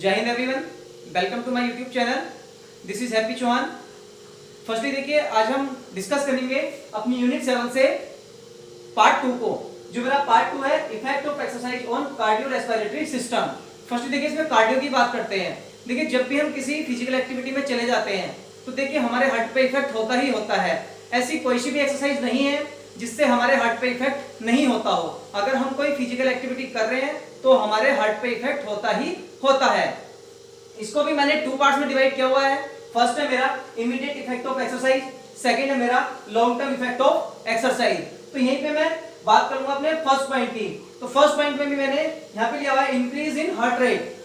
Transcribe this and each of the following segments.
जय Hind everyone, welcome to my YouTube channel. This is Happy Chauhan. Firstly देखिए, आज हम डिस्कस करेंगे अपनी यूनिट 7 से पार्ट 2 को। जो मेरा पार्ट 2 है, effect of exercise on cardio respiratory system. Firstly देखिए, इसमें कार्डियो की बात करते हैं। देखिए, जब भी हम किसी फिजिकल एक्टिविटी में चले जाते हैं तो देखिए हमारे हार्ट पे इफेक्ट होता ही होता है। ऐसी कोई सी भी एक्सरसाइज नहीं है जिससे हमारे हार्ट पे इफेक्ट नहीं होता हो। अगर हम कोई फिजिकल एक्टिविटी कर रहे हैं तो हमारे हार्ट पे इफेक्ट होता ही होता है। इसको भी मैंने 2 पार्ट्स में डिवाइड किया हुआ है। फर्स्ट है मेरा immediate effect of exercise, second है मेरा long term effect of exercise. तो यहीं पे मैं बात करूंगा अपने फर्स्ट पॉइंट की। तो फर्स्ट पॉइंट में भी मैंने यहाँ पे लिया हुआ है इंक्रीज इन हार्ट रेट।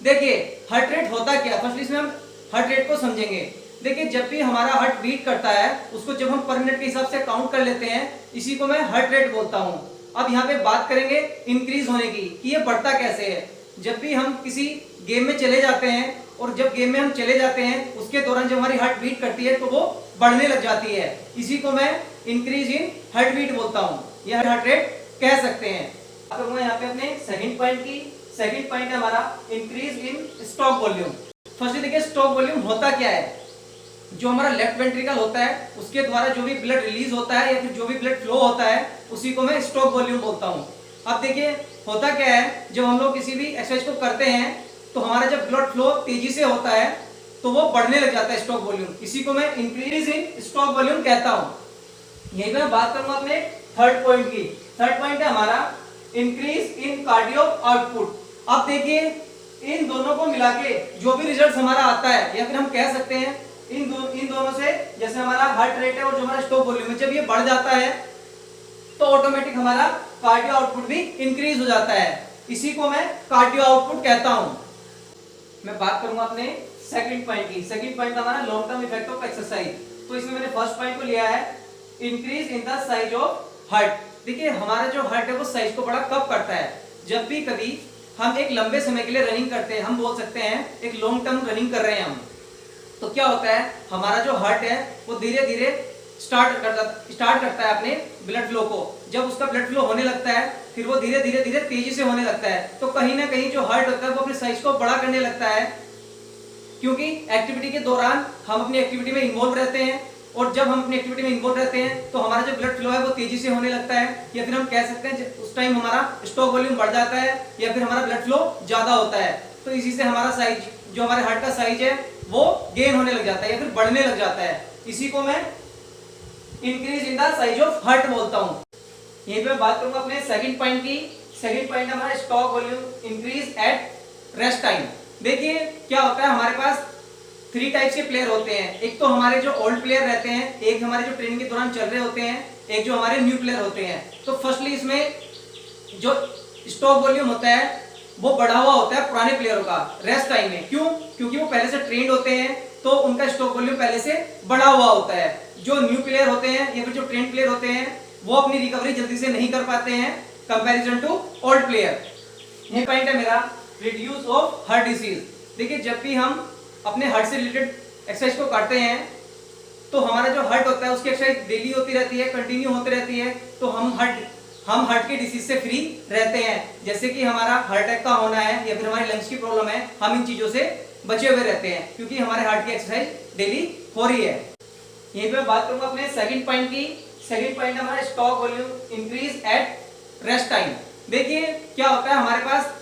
देखिए हार्ट रेट होता क्या, फर्स्ट इसमें हम हार्ट रेट को समझेंगे। देखिए, जब भी हमारा हार्ट बीट करता है उसको जब हम पर मिनट के हिसाब से काउंट कर लेते हैं, इसी को मैं हार्ट रेट बोलता हूं। अब यहाँ पे बात करेंगे इंक्रीज होने की कि ये बढ़ता कैसे है। जब भी हम किसी गेम में चले जाते हैं और जब गेम में हम चले जाते हैं उसके दौरान जब हमारी हार्ट बीट करती है तो वो बढ़ने लग जाती है। इसी को मैं इंक्रीज इन हार्ट बीट बोलता हूँ, या हार्ट रेट कह सकते हैं। अब यहाँ पे अपने सेकंड पॉइंट की सेकंड पॉइंट है हमारा increase in stroke volume. First देखिए, स्टॉक वॉल्यूम होता क्या है। जो हमारा लेफ्ट वेंट्रिकल होता है उसके द्वारा जो भी ब्लड रिलीज होता है या फिर जो भी ब्लड फ्लो होता है उसी को मैं स्टॉक वॉल्यूम बोलता हूँ। अब देखिए होता क्या है, जब हम लोग किसी भी एक्सरसाइज को करते हैं तो हमारा जब ब्लड फ्लो तेजी से होता है तो वो बढ़ने लग जाता है स्टॉक वॉल्यूम। इसी को मैं इंक्रीज इन स्टॉक वॉल्यूम कहता हूँ। यही मैं बात करूंगा अपने थर्ड पॉइंट की। थर्ड पॉइंट है हमारा इंक्रीज इन कार्डियो आउटपुट। अब देखिए, इन दोनों को मिला के जो भी रिजल्ट हमारा आता है, या फिर हम कह सकते हैं इन दोनों से, जैसे हमारा हार्ट रेट है और जो हमारा स्टॉक वॉल्यूम है, जब ये बढ़ जाता है तो ऑटोमेटिक हमारा कार्डियो आउटपुट भी इंक्रीज हो जाता है। इसी को मैं कार्डियो आउटपुट कहता हूं। मैं बात करूंगा अपने सेकंड पॉइंट की। सेकंड पॉइंट हमारा long term effect of exercise. तो इसमें मैंने फर्स्ट पॉइंट को लिया है increase in the size of heart. देखिए, हमारा जो हार्ट है वो साइज को बड़ा कब करता है, जब भी कभी हम एक लंबे समय के लिए रनिंग करते हैं। हम बोल सकते हैं एक लॉन्ग टर्म रनिंग कर रहे हैं हम, तो क्या होता है, हमारा जो हार्ट है वो धीरे धीरे स्टार्ट करता है अपने ब्लड फ्लो को। जब उसका ब्लड फ्लो होने लगता है फिर वो धीरे धीरे तेजी से होने लगता है। तो कहीं ना कहीं जो हार्ट होता है वो अपने साइज को बड़ा करने लगता है, क्योंकि एक्टिविटी के दौरान हम अपनी एक्टिविटी में इन्वॉल्व रहते हैं। और जब हम अपनी एक्टिविटी में इन्वॉल्व रहते हैं तो हमारा जो ब्लड फ्लो है वो तेजी से होने लगता है, या फिर हम कह सकते हैं उस टाइम हमारा स्टॉक वॉल्यूम बढ़ जाता है, या फिर हमारा ब्लड फ्लो ज्यादा होता है। तो इसी से हमारा साइज, जो हमारे हार्ट का साइज है वो गेन होने लग जाता है या फिर बढ़ने लग जाता है। इसी को मैं increase in the size of heart बोलता हूं। यहीं पे बात करूंगा अपने सेकंड पॉइंट की। सेकंड पॉइंट हमारा stroke volume increase at rest time. देखिए क्या होता है, हमारे पास 3 टाइप्स के प्लेयर होते हैं। एक तो हमारे जो ओल्ड प्लेयर रहते हैं, एक हमारे जो ट्रेनिंग के दौरान चल रहे होते हैं, एक जो हमारे न्यू प्लेयर होते हैं। तो फर्स्टली इसमें जो स्टॉक वॉल्यूम होता है वो बढ़ा हुआ होता है पुराने प्लेयरों का रेस्ट टाइम में। क्यों? क्योंकि वो पहले से ट्रेंड होते हैं तो उनका स्टॉक वॉल्यूम पहले से बढ़ा हुआ होता है। जो न्यू प्लेयर होते हैं या फिर जो ट्रेंड प्लेयर होते हैं वो अपनी रिकवरी जल्दी से नहीं कर पाते हैं कंपैरिजन टू ओल्ड प्लेयर। ये पॉइंट है मेरा रिड्यूस ऑफ हार्ट डिसीज। देखिए, जब भी हम अपने हार्ट से रिलेटेड एक्सरसाइज को करते हैं तो हमारा जो हार्ट होता है उसकी एक्सरसाइज डेली होती रहती है, कंटिन्यू होती रहती है, तो हम हार्ट के डिसीज से फ्री रहते हैं। जैसे कि हमारा हार्ट अटैक का होना है या फिर हमारी लंग्स की प्रॉब्लम है, हम इन चीजों से बचे हुए रहते हैं क्योंकि हमारे हार्ट की एक्सरसाइज डेली हो रही है। यहीं पे बात करूंगा अपने सेकंड पॉइंट की। सेकंड पॉइंट हमारा stroke volume increase at rest time. देखिए क्या होता है, हमारे पास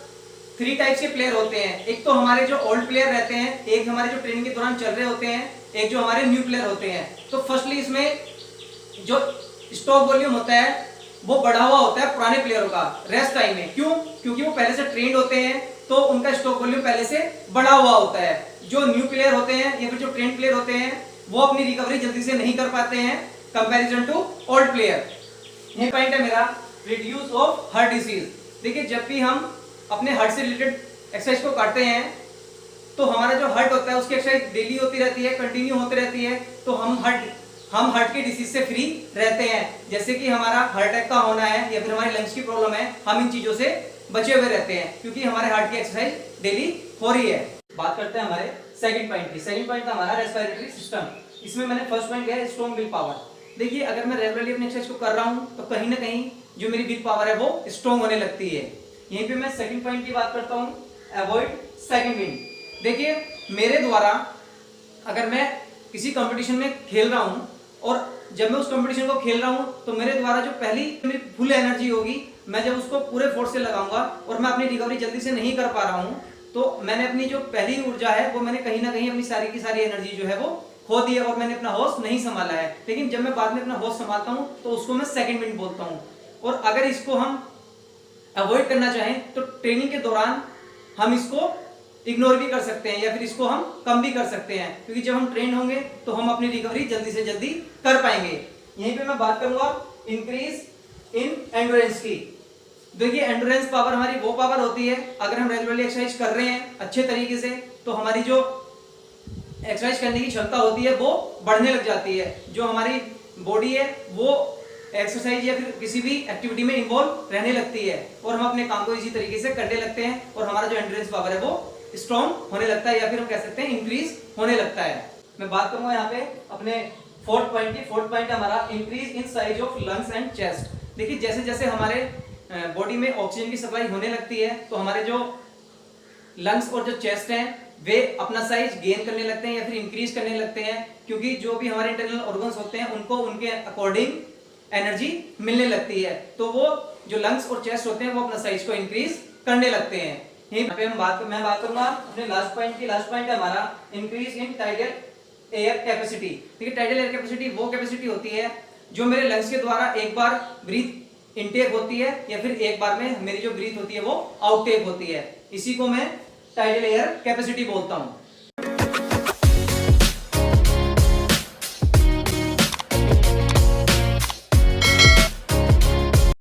3 टाइप्स के प्लेयर होते हैं। एक तो हमारे जो ओल्ड प्लेयर रहते हैं, एक हमारे जो ट्रेनिंग के दौरान चल रहे होते हैं, एक जो हमारे न्यू प्लेयर होते हैं। तो फर्स्टली इसमें जो स्टॉक वॉल्यूम होता है वो बढ़ा हुआ होता है पुराने प्लेयरों का रेस्ट टाइम में। क्यों? क्योंकि वो पहले से ट्रेंड होते हैं तो उनका स्टॉक वॉल्यूम पहले से बढ़ा हुआ होता है। जो न्यू प्लेयर होते हैं या फिर जो ट्रेंड प्लेयर होते हैं वो अपनी रिकवरी जल्दी से नहीं कर पाते हैं कंपैरिजन टू ओल्ड प्लेयर। ये पॉइंट है मेरा रिड्यूस ऑफ हार्ट डिसीज। देखिए, जब भी हम अपने हार्ट से रिलेटेड एक्सरसाइज को करते हैं तो हमारा जो हार्ट होता है उसकी एक्सरसाइज डेली होती रहती है, कंटिन्यू होती रहती है, तो हम हार्ट के डिसीज से फ्री रहते हैं। जैसे कि हमारा हार्ट अटैक का होना है या फिर हमारी लंग्स की प्रॉब्लम है, हम इन चीजों से बचे हुए रहते हैं क्योंकि हमारे हार्ट की एक्सरसाइज डेली हो रही है। बात करते हैं हमारे सेकंड पॉइंट की। सेकंड पॉइंट था हमारा रेस्पिरेटरी सिस्टम। इसमें मैंने फर्स्ट पॉइंट लिया है स्ट्रॉन्ग विल पावर। देखिए, अगर मैं रेगुलरली अपनी एक्सरसाइज को कर रहा हूं तो कहीं ना कहीं जो मेरी विल पावर है वो स्ट्रॉन्ग होने लगती है। यहीं पे मैं सेकंड पॉइंट की बात करता हूं, अवॉइड सेकंड विंड। देखिए मेरे द्वारा अगर मैं किसी कंपटीशन में खेल रहा हूं और जब मैं उस कंपटीशन को खेल रहा हूं तो मेरे द्वारा जो पहली मेरी फुल एनर्जी होगी, मैं जब उसको पूरे फोर्स से लगाऊंगा और मैं अपनी रिकवरी जल्दी से नहीं कर पा रहा हूं, तो मैंने अपनी जो पहली ऊर्जा है वो मैंने कहीं ना कहीं अपनी सारी की सारी एनर्जी जो है वो खो दी है और मैंने अपना होश नहीं संभाला है। लेकिन जब मैं बाद में अपना होश संभालता हूं तो उसको मैं सेकंड विंड बोलता हूं। और अगर इसको हम अवॉइड करना चाहें तो ट्रेनिंग के दौरान हम इसको इग्नोर भी कर सकते हैं या फिर इसको हम कम भी कर सकते हैं, क्योंकि जब हम ट्रेन होंगे तो हम अपनी रिकवरी जल्दी से जल्दी कर पाएंगे। यहीं पे मैं बात करूंगा इंक्रीज इन एंड्योरेंस की। देखिए एंड्योरेंस पावर हमारी वो पावर होती है, अगर हम रेगुलरली एक्सरसाइज कर रहे हैं अच्छे तरीके से तो हमारी जो एक्सरसाइज करने की क्षमता होती है वो बढ़ने लग जाती है। जो हमारी बॉडी है वो एक्सरसाइज या फिर किसी भी एक्टिविटी में इन्वॉल्व रहने लगती है और हम अपने काम को इसी तरीके से करने लगते हैं और हमारा जो एंड्योरेंस पावर है वो स्ट्रॉन्ग होने लगता है या फिर हम कह सकते हैं इंक्रीज होने लगता है। मैं बात करूंगा यहाँ पे अपने फोर्थ पॉइंट की। फोर्थ पॉइंट है हमारा increase in size of lungs and chest. देखिए जैसे जैसे हमारे बॉडी में ऑक्सीजन की सप्लाई होने लगती है तो हमारे जो लंग्स और जो चेस्ट हैं वे अपना साइज गेन करने लगते हैं या फिर इंक्रीज करने लगते हैं, क्योंकि जो भी हमारे इंटरनल ऑर्गन्स होते हैं उनको उनके अकॉर्डिंग एनर्जी मिलने लगती है, तो वो जो लंग्स और चेस्ट होते हैं वो अपना साइज को इंक्रीज करने लगते हैं। यहीं पे मैं बात करूंगा अपने लास्ट पॉइंट की। लास्ट पॉइंट है हमारा increase in tidal air capacity. ठीक है, टाइडल एयर कैपेसिटी वो कैपेसिटी होती है जो मेरे लंग्स के द्वारा एक बार ब्रीथ इनटेक होती है या फिर एक बार में मेरी जो ब्रीथ होती है वो आउटटेक होती है। इसी को मैं टाइडल एयर कैपेसिटी बोलता हूं।